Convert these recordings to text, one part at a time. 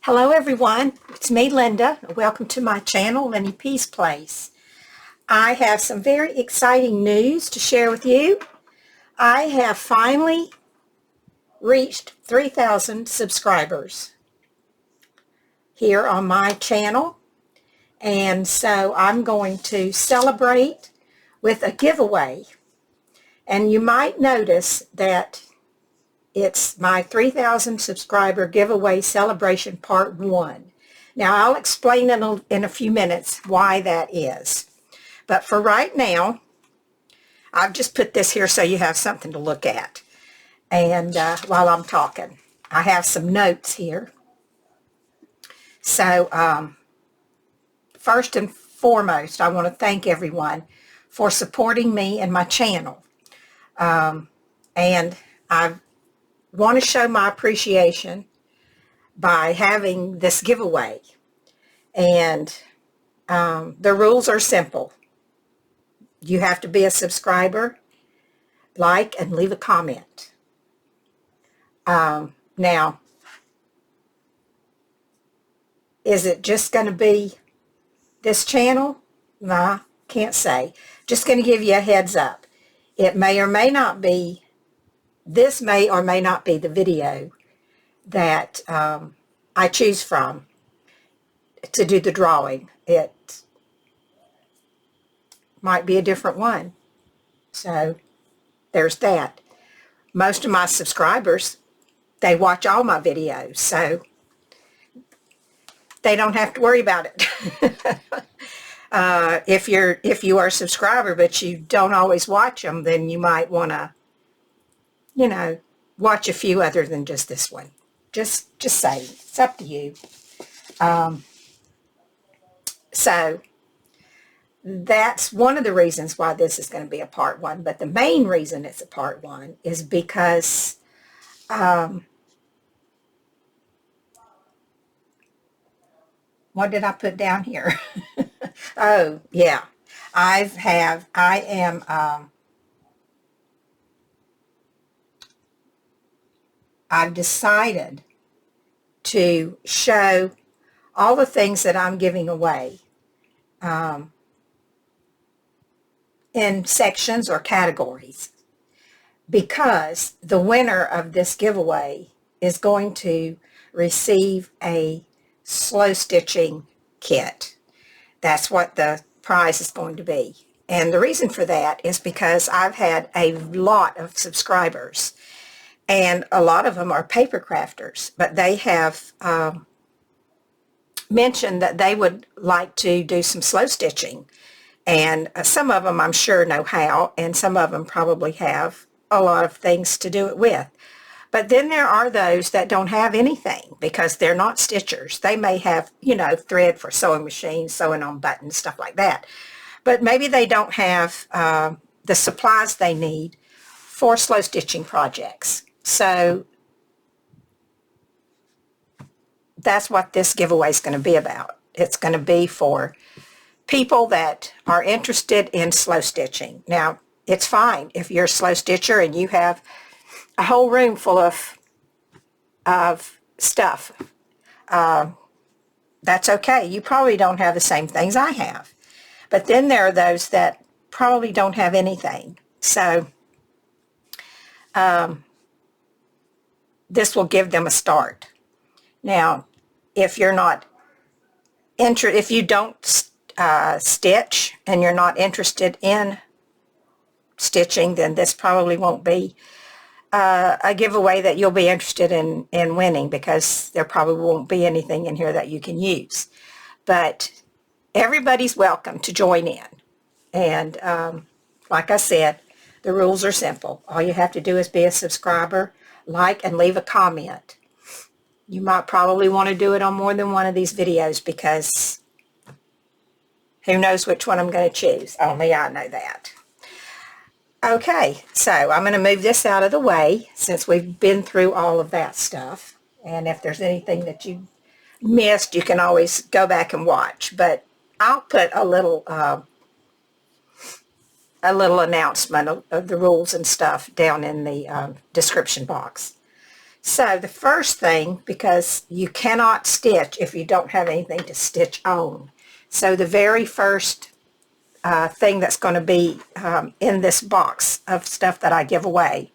Hello everyone, it's me Linda. Welcome to my channel, Lenny P's Place. I have some very exciting news to share with you. I have finally reached 3,000 subscribers here on my channel, and so I'm going to celebrate with a giveaway. And you might notice that it's my 3,000 subscriber giveaway celebration part 1. Now, I'll explain in a few minutes why that is. But for right now, I've just put this here so you have something to look at. And while I'm talking, I have some notes here. So, first and foremost, I want to thank everyone for supporting me and my channel. And I want to show my appreciation by having this giveaway. And the rules are simple. You have to be a subscriber, like, and leave a comment. Now, is it just going to be this channel? Nah, can't say. Just going to give you a heads up. It may or may not be, this may or may not be the video that I choose from to do the drawing. It might be a different one. So there's that. Most of my subscribers, they watch all my videos, so they don't have to worry about it. If you are a subscriber but you don't always watch them, then you might want to, watch a few other than just this one. Just say it's up to you. So that's one of the reasons why this is going to be a part 1. But the main reason it's a part 1 is because what did I put down here? Oh, yeah. I've decided to show all the things that I'm giving away in sections or categories, because the winner of this giveaway is going to receive a slow stitching kit. That's what the prize is going to be. And the reason for that is because I've had a lot of subscribers, and a lot of them are paper crafters, but they have mentioned that they would like to do some slow stitching. And some of them I'm sure know how, and some of them probably have a lot of things to do it with. But then there are those that don't have anything because they're not stitchers. They may have, thread for sewing machines, sewing on buttons, stuff like that. But maybe they don't have the supplies they need for slow stitching projects. So that's what this giveaway is going to be about. It's going to be for people that are interested in slow stitching. Now, it's fine if you're a slow stitcher and you have a whole room full of stuff. That's okay. You probably don't have the same things I have. But then there are those that probably don't have anything. So this will give them a start. Now, if you're not if you don't stitch and you're not interested in stitching, then this probably won't be a giveaway that you'll be interested in winning, because there probably won't be anything in here that you can use. But everybody's welcome to join in. And like I said, the rules are simple. All you have to do is be a subscriber, like, and leave a comment. You might probably want to do it on more than one of these videos, because who knows which one I'm going to choose. Only I know that. Okay, so I'm going to move this out of the way since we've been through all of that stuff. And if there's anything that you missed, you can always go back and watch. But I'll put a little announcement of the rules and stuff down in the description box. So the first thing, because you cannot stitch if you don't have anything to stitch on. So the very first thing that's going to be in this box of stuff that I give away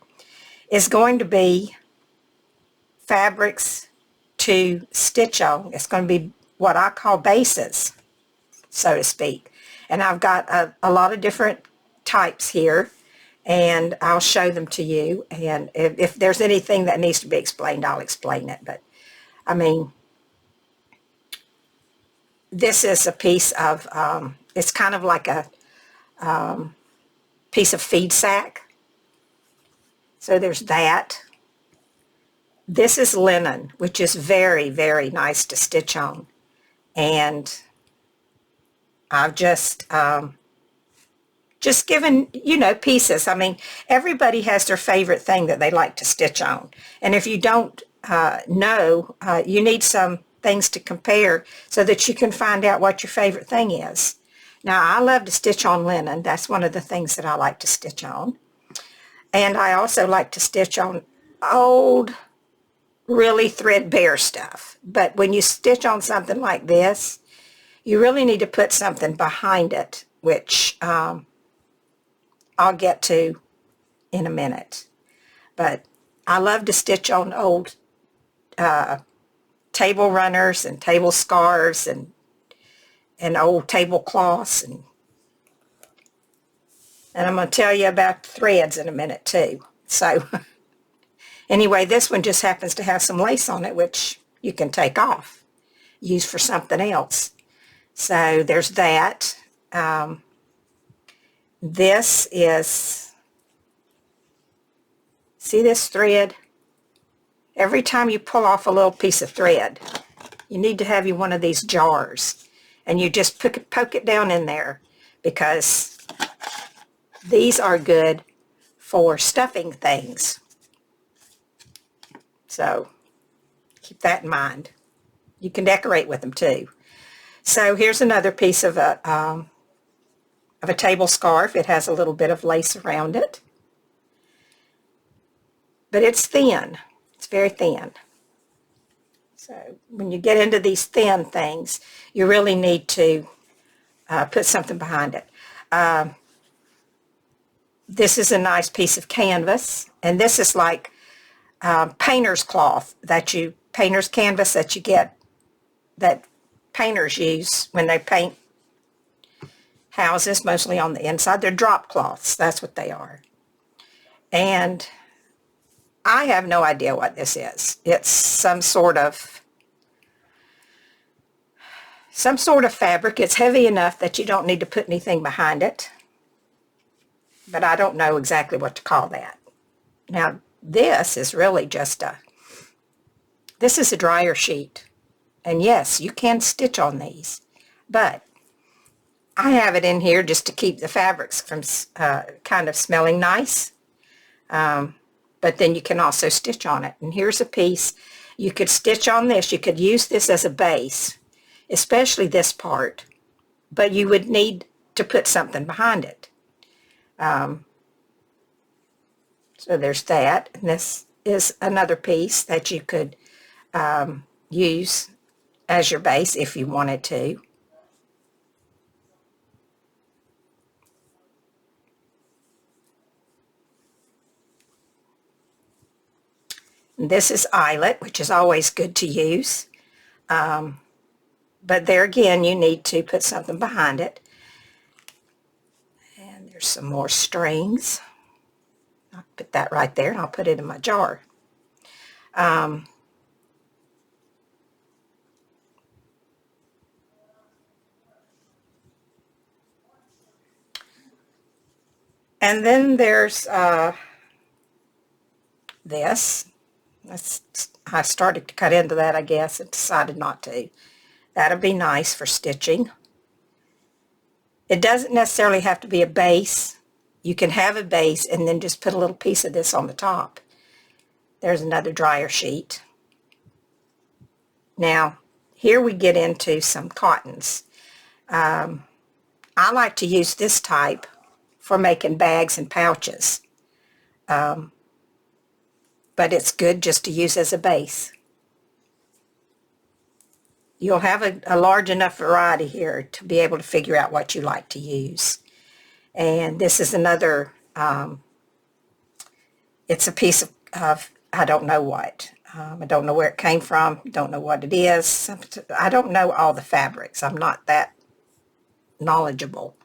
is going to be fabrics to stitch on. It's going to be what I call bases, so to speak. And I've got a lot of different types here, and I'll show them to you. And if there's anything that needs to be explained, I'll explain it. But I mean, this is a piece of, it's kind of like a piece of feed sack. So there's that. This is linen, which is very, very nice to stitch on. And I've just given, you know, pieces. I mean, everybody has their favorite thing that they like to stitch on. And if you don't know, you need some things to compare so that you can find out what your favorite thing is. Now, I love to stitch on linen. That's one of the things that I like to stitch on. And I also like to stitch on old, really threadbare stuff. But when you stitch on something like this, you really need to put something behind it, which I'll get to in a minute. But I love to stitch on old table runners and table scarves and old tablecloths, and I'm going to tell you about threads in a minute too. So anyway, this one just happens to have some lace on it, which you can take off, use for something else. So there's that. This is, see this thread? Every time you pull off a little piece of thread, you need to have you one of these jars, and you just poke it down in there, because these are good for stuffing things. So keep that in mind. You can decorate with them too. So here's another piece of a table scarf. It has a little bit of lace around it, but it's thin. It's very thin. So when you get into these thin things, you really need to put something behind it. This is a nice piece of canvas, and this is like painter's cloth painter's canvas that you get, that painters use when they paint houses, mostly on the inside. They're drop cloths. That's what they are. And I have no idea what this is. It's some sort of fabric. It's heavy enough that you don't need to put anything behind it, but I don't know exactly what to call that. Now, this is really just this is a dryer sheet. And yes, you can stitch on these, but I have it in here just to keep the fabrics from kind of smelling nice. But then you can also stitch on it. And here's a piece. You could stitch on this. You could use this as a base, especially this part, but you would need to put something behind it. So there's that. And this is another piece that you could use as your base if you wanted to. And this is eyelet, which is always good to use. But there again, you need to put something behind it. And there's some more strings. I'll put that right there, and I'll put it in my jar. And then there's this. I started to cut into that, I guess, and decided not to. That'll be nice for stitching. It doesn't necessarily have to be a base. You can have a base and then just put a little piece of this on the top. There's another dryer sheet. Now, here we get into some cottons. I like to use this type for making bags and pouches. but it's good just to use as a base. You'll have a large enough variety here to be able to figure out what you like to use. And this is another, it's a piece of I don't know what. I don't know where it came from, don't know what it is. I don't know all the fabrics. I'm not that knowledgeable.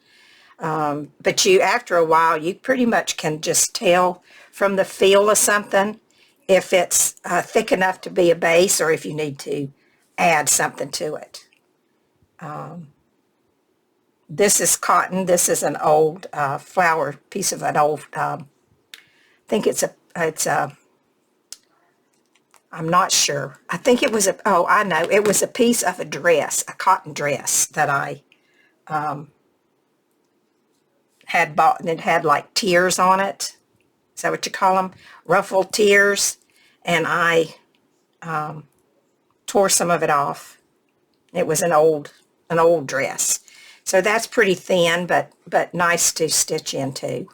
But after a while, you pretty much can just tell from the feel of something if it's thick enough to be a base or if you need to add something to it. This is cotton. This is an old flower, piece of an old, I think it's a, I'm not sure. I think it was oh, I know. It was a piece of a dress, a cotton dress that I had bought, and it had like tears on it. Is that what you call them? Ruffled tears. And I tore some of it off. It was an old dress. So that's pretty thin, but nice to stitch into.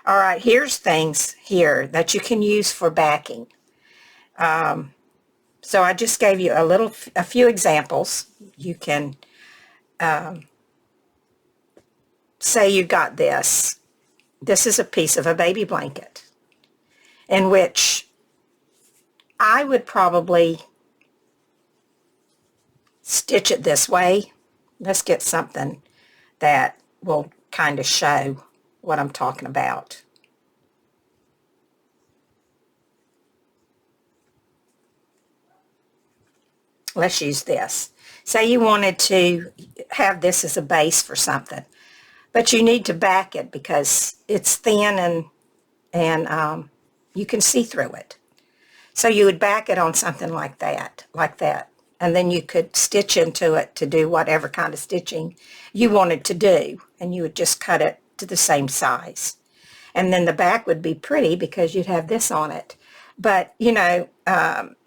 All right, here's things here that you can use for backing. So I just gave you a few examples. You can say you got this. This is a piece of a baby blanket in which I would probably stitch it this way. Let's get something that will kind of show what I'm talking about. Let's use this. Say you wanted to have this as a base for something, but you need to back it because it's thin and you can see through it. So you would back it on something like that, and then you could stitch into it to do whatever kind of stitching you wanted to do, and you would just cut it to the same size. And then the back would be pretty because you'd have this on it. But, you know,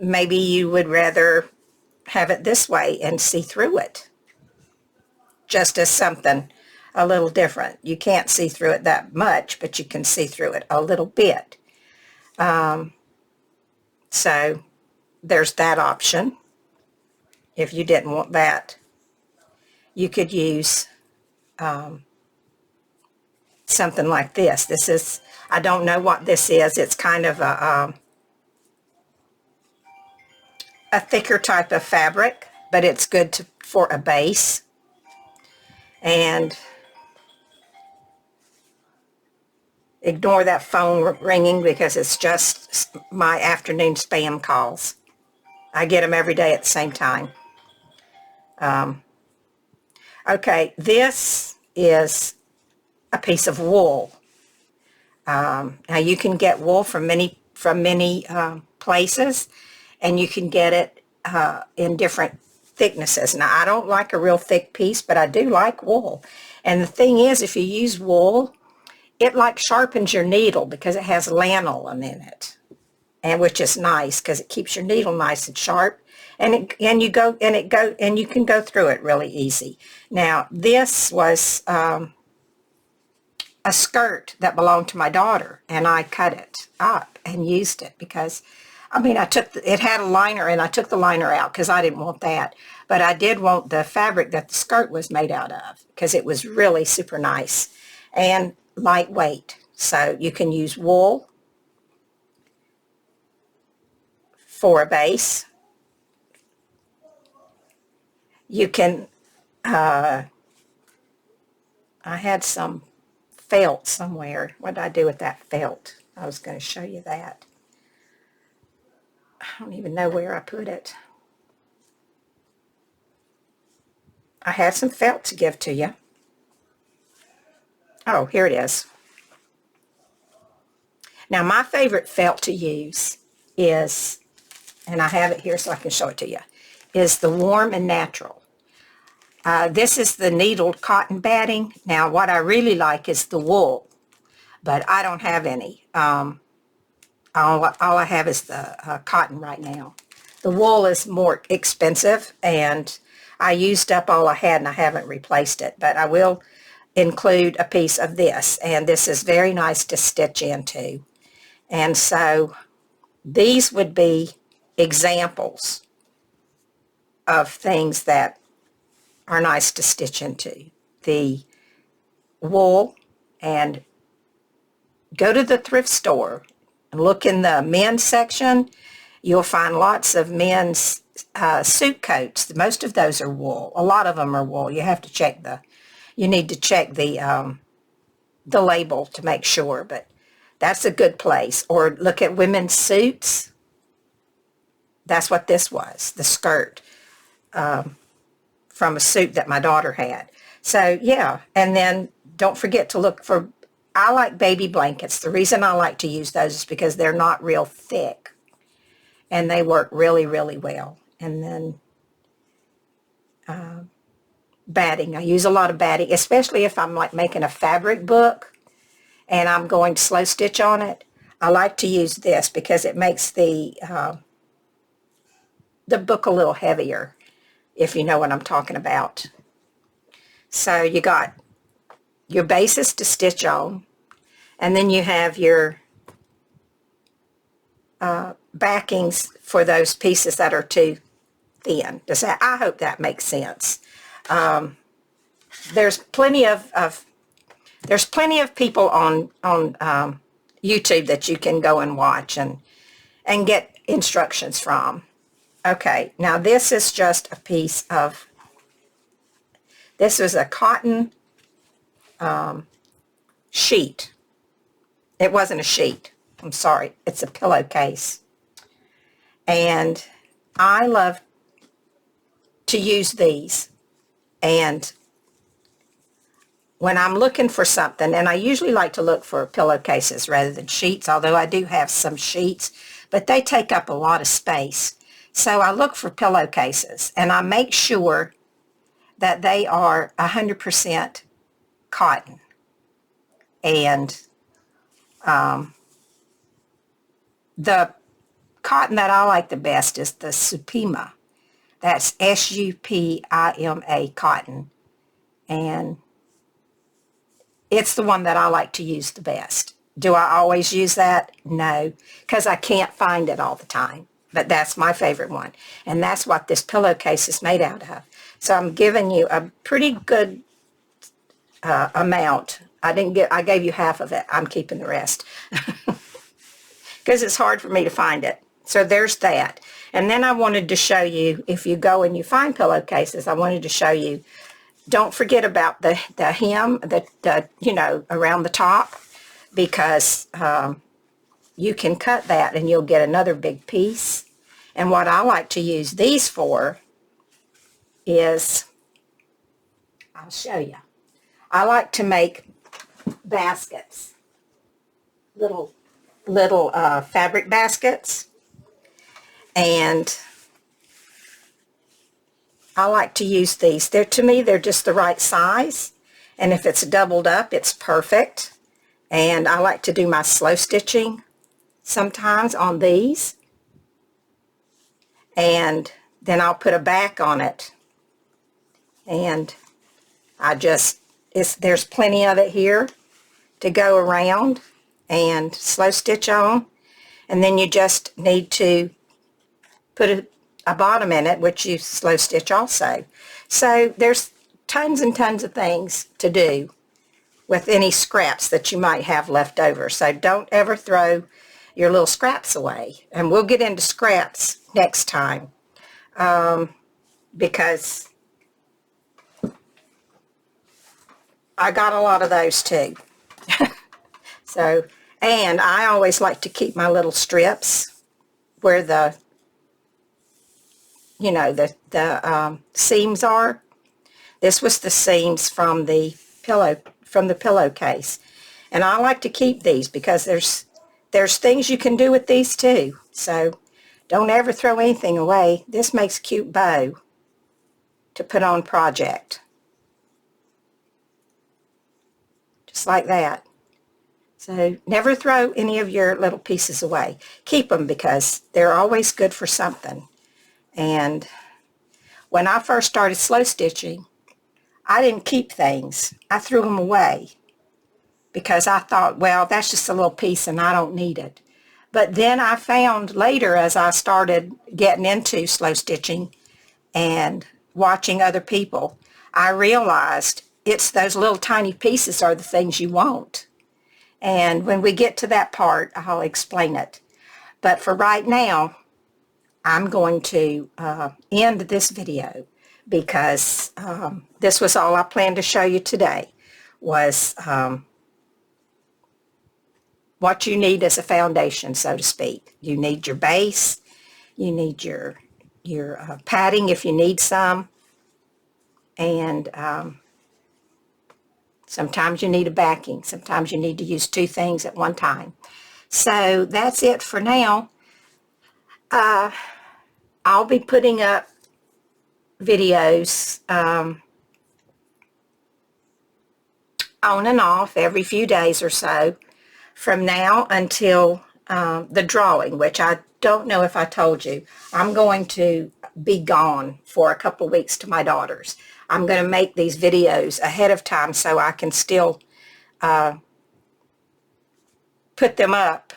maybe you would rather have it this way and see through it, just as something a little different. You can't see through it that much, but you can see through it a little bit. So there's that option. If you didn't want that, you could use something like this. This is, I don't know what this is. It's kind of a thicker type of fabric, but it's good for a base. And ignore that phone ringing because it's just my afternoon spam calls. I get them every day at the same time. Okay, this is a piece of wool. Now you can get wool from many places, and you can get it in different thicknesses. Now I don't like a real thick piece, but I do like wool. And the thing is, if you use wool, it like sharpens your needle because it has lanolin in it, and which is nice because it keeps your needle nice and sharp, and you can go through it really easy. Now this was a skirt that belonged to my daughter, and I cut it up and used it because, I mean, it had a liner, and I took the liner out because I didn't want that, but I did want the fabric that the skirt was made out of because it was really super nice and lightweight. So you can use wool for a base. You can, I had some felt somewhere. What did I do with that felt? I was going to show you that. I don't even know where I put it. I had some felt to give to you. Oh, here it is. Now my favorite felt to use is, and I have it here so I can show it to you, is the Warm and Natural. This is the needled cotton batting. Now what I really like is the wool, but I don't have any. All I have is the cotton right now. The wool is more expensive, and I used up all I had and I haven't replaced it, but I will include a piece of this, and this is very nice to stitch into. And so these would be examples of things that are nice to stitch into. The wool, and go to the thrift store and look in the men's section. You'll find lots of men's suit coats. Most of those are wool. A lot of them are wool. You have to check you need to check the label to make sure, but that's a good place. Or look at women's suits. That's what this was, the skirt from a suit that my daughter had. So yeah, and then don't forget to look for, I like baby blankets. The reason I like to use those is because they're not real thick and they work really, really well. And then batting. I use a lot of batting, especially if I'm like making a fabric book and I'm going to slow stitch on it. I like to use this because it makes the book a little heavier, if you know what I'm talking about. So you got your bases to stitch on, and then you have your backings for those pieces that are too thin. I hope that makes sense. There's plenty of people on YouTube that you can go and watch and get instructions from. Okay, now this is just a piece of, this was a cotton sheet. It wasn't a sheet. I'm sorry. It's a pillowcase. And I love to use these. And when I'm looking for something, and I usually like to look for pillowcases rather than sheets, although I do have some sheets, but they take up a lot of space. So I look for pillowcases, and I make sure that they are 100% cotton. And the cotton that I like the best is the Supima. That's S-U-P-I-M-A cotton. And it's the one that I like to use the best. Do I always use that? No, because I can't find it all the time. But that's my favorite one. And that's what this pillowcase is made out of. So I'm giving you a pretty good amount. I gave you half of it. I'm keeping the rest. Because it's hard for me to find it. So there's that. And then I wanted to show you, if you go and you find pillowcases, I wanted to show you, don't forget about the hem, around the top, because you can cut that and you'll get another big piece. And what I like to use these for is, I'll show you. I like to make baskets, little fabric baskets, and I like to use these. To me, they're just the right size, and if it's doubled up, it's perfect. And I like to do my slow stitching sometimes on these, and then I'll put a back on it, and there's plenty of it here to go around and slow stitch on. And then you just need to put a bottom in it, which you slow stitch also. So there's tons and tons of things to do with any scraps that you might have left over. So don't ever throw your little scraps away. And we'll get into scraps next time, because I got a lot of those too. So, and I always like to keep my little strips where the seams are. This was the seams from the pillowcase, and I like to keep these because there's things you can do with these too. So don't ever throw anything away. This makes a cute bow to put on project, just like that. So never throw any of your little pieces away. Keep them because they're always good for something. And when I first started slow stitching, I didn't keep things. I threw them away because I thought, well, that's just a little piece and I don't need it. But then I found later, as I started getting into slow stitching and watching other people, I realized it's those little tiny pieces are the things you want. And when we get to that part, I'll explain it. But for right now, I'm going to end this video because this was all I planned to show you today, was what you need as a foundation, so to speak. You need your base, you need your padding if you need some, and sometimes you need a backing. Sometimes you need to use two things at one time. So that's it for now. I'll be putting up videos on and off every few days or so from now until the drawing, which I don't know if I told you. I'm going to be gone for a couple of weeks to my daughter's. I'm going to make these videos ahead of time so I can still put them up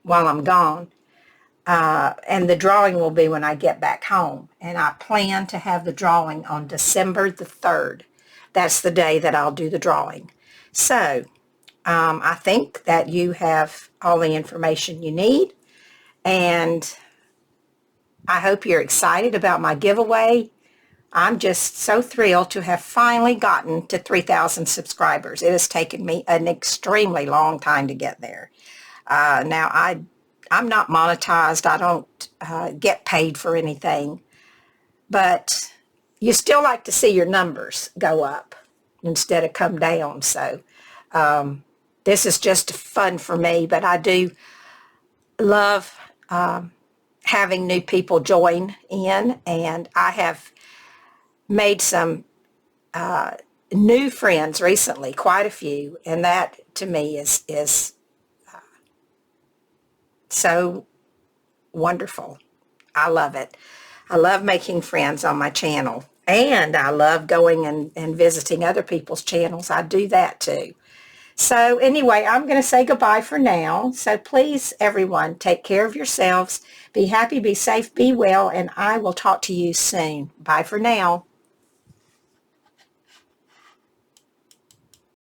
while I'm gone. And the drawing will be when I get back home. And I plan to have the drawing on December the 3rd. That's the day that I'll do the drawing. So I think that you have all the information you need. And I hope you're excited about my giveaway. I'm just so thrilled to have finally gotten to 3,000 subscribers. It has taken me an extremely long time to get there. Now, I'm not monetized. I don't get paid for anything. But you still like to see your numbers go up instead of come down. So this is just fun for me. But I do love having new people join in. And I have made some new friends recently, quite a few. And that, to me, is so wonderful. I love it. I love making friends on my channel, and I love going and visiting other people's channels. I do that too. So anyway, I'm going to say goodbye for now. So please, everyone, take care of yourselves. Be happy, be safe, be well, and I will talk to you soon. Bye for now.